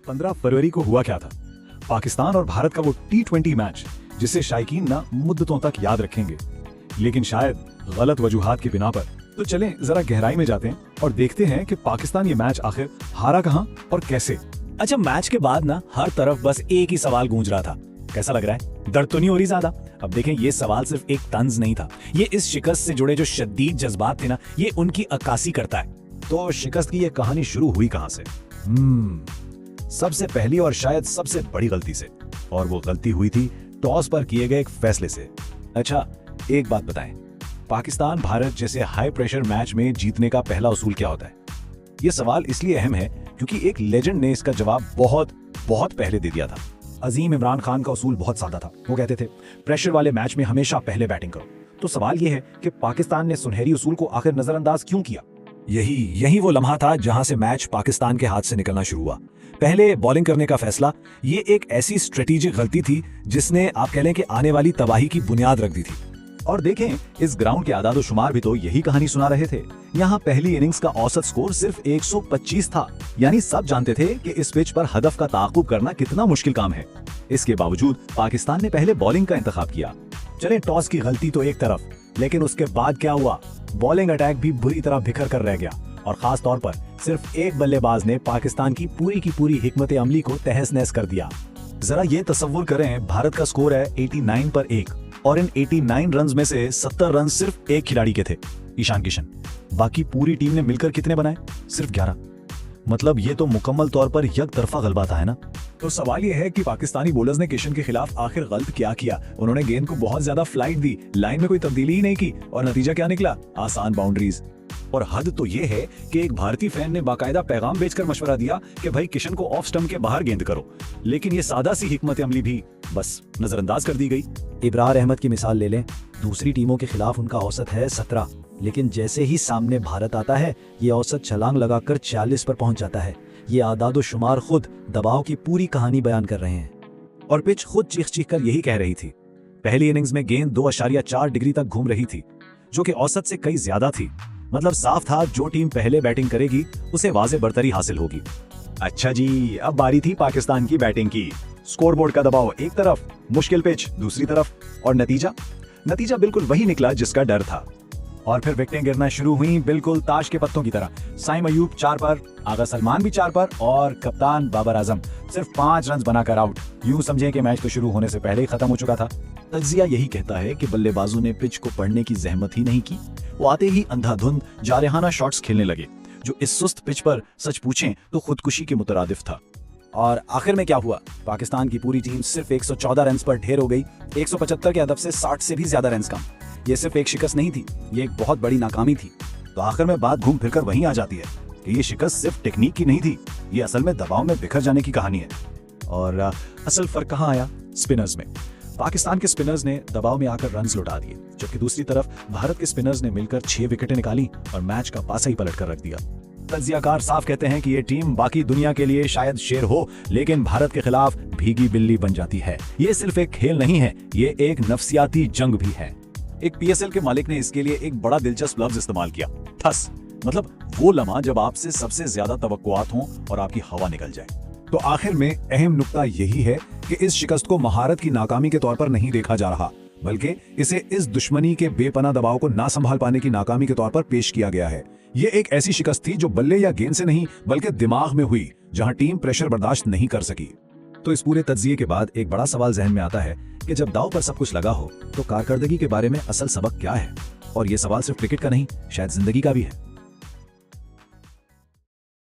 15 फरवरी को हुआ क्या था? पाकिस्तान और भारत का वो T20 मैच जिसे शायकीन ना मुद्दतों तक याद रखेंगे, लेकिन शायद गलत वजूहात की बिना पर। तो चलें जरा गहराई में जाते हैं और देखते हैं कि पाकिस्तान ये मैच आखिर हारा कहां और कैसे। अच्छा, मैच के बाद ना हर तरफ बस एक ही सवाल गूंज रहा था, कैसा लग रहा है? दर्द तो नहीं हो रही ज्यादा? अब देखें, ये सवाल सिर्फ एक तंज नहीं था, ये इस शिकस्त से जुड़े जो शदीद जज्बात थे ना, ये उनकी अक्कासी करता है। तो शिकस्त की ये कहानी शुरू हुई कहां से? सबसे पहली और शायद सबसे बड़ी गलती से, और वो गलती हुई थी टॉस पर किए गए एक फैसले से। अच्छा, एक बात बताएं, पाकिस्तान भारत जैसे हाई प्रेशर मैच में जीतने का पहला उसूल क्या होता है? ये सवाल इसलिए अहम है क्योंकि एक लेजेंड ने इसका जवाब बहुत बहुत पहले दे दिया था। अजीम इमरान खान का उसूल बहुत सादा था। वो कहते थे प्रेशर वाले मैच में हमेशा पहले बैटिंग करो। तो सवाल ये है कि पाकिस्तान ने सुनहरी उसूल को आखिर नजरअंदाज क्यों किया? यही वो लम्हा था जहां से मैच पाकिस्तान के हाथ से निकलना शुरू हुआ। पहले बॉलिंग करने का फैसला, ये एक ऐसी स्ट्रेटेजिक गलती थी जिसने आप कह लें कि आने वाली तबाही की बुनियाद रख दी थी। और देखें, इस ग्राउंड के आदाद शुमार भी तो यही कहानी सुना रहे थे। यहाँ पहली इनिंग्स का औसत स्कोर सिर्फ 125 था, यानी सब जानते थे कि इस पिच पर हदफ का ताक़ुब करना कितना मुश्किल काम है। इसके बावजूद पाकिस्तान ने पहले बॉलिंग का इंतखाब किया। चले, टॉस की गलती तो एक तरफ, लेकिन उसके बाद क्या हुआ? बॉलिंग अटैक भी बुरी तरह बिखर कर रह गया, और खास तौर पर सिर्फ एक बल्लेबाज ने पाकिस्तान की पूरी हिकमत अमली को तहस नहस कर दिया। जरा ये तस्वुर करें, भारत का स्कोर है 89 पर 1, और इन 89 रन्स में से 70 रन सिर्फ एक खिलाड़ी के थे, ईशान किशन। बाकी पूरी टीम ने मिलकर कितने बनाए? सिर्फ 11। मतलब ये तो मुकम्मल तौर पर यकतरफा गलबा था, है ना? तो सवाल ये है कि पाकिस्तानी बॉलर्स ने किशन के खिलाफ आखिर गलत क्या किया? उन्होंने गेंद को बहुत ज्यादा फ्लाइट दी, लाइन में कोई तब्दीली ही नहीं की, और नतीजा क्या निकला? आसान बाउंड्रीज। और हद तो ये है कि एक भारतीय फैन ने बाकायदा पैगाम भेजकर मशवरा दिया कि भाई किशन को ऑफ स्टंप के बाहर गेंद करो, लेकिन ये सादा सी हिकमत अमली भी बस नजरअंदाज कर दी गई। इब्रार अहमद की मिसाल ले लें, दूसरी टीमों के खिलाफ उनका औसत है 17, लेकिन जैसे ही सामने भारत आता है ये औसत छलांग लगाकर 40 पर पहुंच जाता है। ये आदाद शुमार खुद दबाव की पूरी कहानी बयान कर रहे हैं। और पिच खुद चीख चीख कर यही कह रही थी। पहली इनिंग्स में गेंद 2.4 डिग्री तक घूम रही थी, जो कि औसत से कई ज्यादा थी। मतलब साफ था जो टीम पहले बैटिंग करेगी उसे वाज़े बरतरी हासिल होगी। अच्छा जी, अब बारी थी पाकिस्तान की बैटिंग की। स्कोरबोर्ड का दबाव एक तरफ, मुश्किल पिच दूसरी तरफ, और नतीजा बिल्कुल वही निकला जिसका डर था। और फिर विकेटें गिरना शुरू हुई, बिल्कुल ताश के पत्तों की तरह। साइम अयूब 4 पर, आगा सलमान भी 4 पर, और कप्तान बाबर आजम सिर्फ 5 रन बनाकर आउट। यूं समझें कि मैच तो शुरू होने से पहले ही खत्म हो चुका था। तज्जिया यही कहता है कि बल्लेबाजों ने पिच को पढ़ने की जहमत ही नहीं की। वो आते ही अंधाधुंध जारहाना शॉट्स खेलने लगे, जो इस सुस्त पिच पर सच पूछें तो खुदकुशी के मुतरादिफ था। और आखिर में क्या हुआ? पाकिस्तान की पूरी टीम सिर्फ 114 रन पर ढेर हो गई। 175 के हदफ से 60 से भी ज्यादा रन कम। ये सिर्फ एक शिकस्त नहीं थी, ये एक बहुत बड़ी नाकामी थी। तो आखिर में बात घूम फिरकर वहीं आ जाती है कि ये शिकस्त सिर्फ टेक्निक की नहीं थी, ये असल में दबाव में बिखर जाने की कहानी है। और असल फर्क कहाँ आया? स्पिनर्स में। पाकिस्तान के स्पिनर्स ने दबाव में आकर रन्स लौटा दिए, जबकि दूसरी तरफ भारत के स्पिनर्स ने मिलकर 6 विकेटें निकाली और मैच का पासा ही पलट कर रख दिया। तज्जियाकार साफ कहते हैं कि ये टीम बाकी दुनिया के लिए शायद शेर हो, लेकिन भारत के खिलाफ भीगी बिल्ली बन जाती है। ये सिर्फ एक खेल नहीं है, ये एक नफ्सियाती जंग भी है। एक PSL के मालिक ने इसके लिए एक बड़ा दिलचस्प लफ्ज इस्तेमाल किया, थस। मतलब वो लम्हा जब आपसे सबसे ज्यादा तवक्कुआत हों और आपकी हवा निकल जाए। तो आखिर में अहम नुक्ता यही है कि इस शिकस्त को महारत की नाकामी के तौर पर नहीं देखा जा रहा, बल्कि इसे इस दुश्मनी के बेपनाह दबाव को ना संभाल पाने की नाकामी के तौर पर पेश किया गया है। ये एक ऐसी शिकस्त थी जो बल्ले या गेंद से नहीं बल्कि दिमाग में हुई, जहां टीम प्रेशर बर्दाश्त नहीं कर सकी। तो इस पूरे तज्जिए के बाद एक बड़ा सवाल जहन में आता है कि जब दांव पर सब कुछ लगा हो तो कारकर्दगी के बारे में असल सबक क्या है? और ये सवाल सिर्फ क्रिकेट का नहीं, शायद जिंदगी का भी है।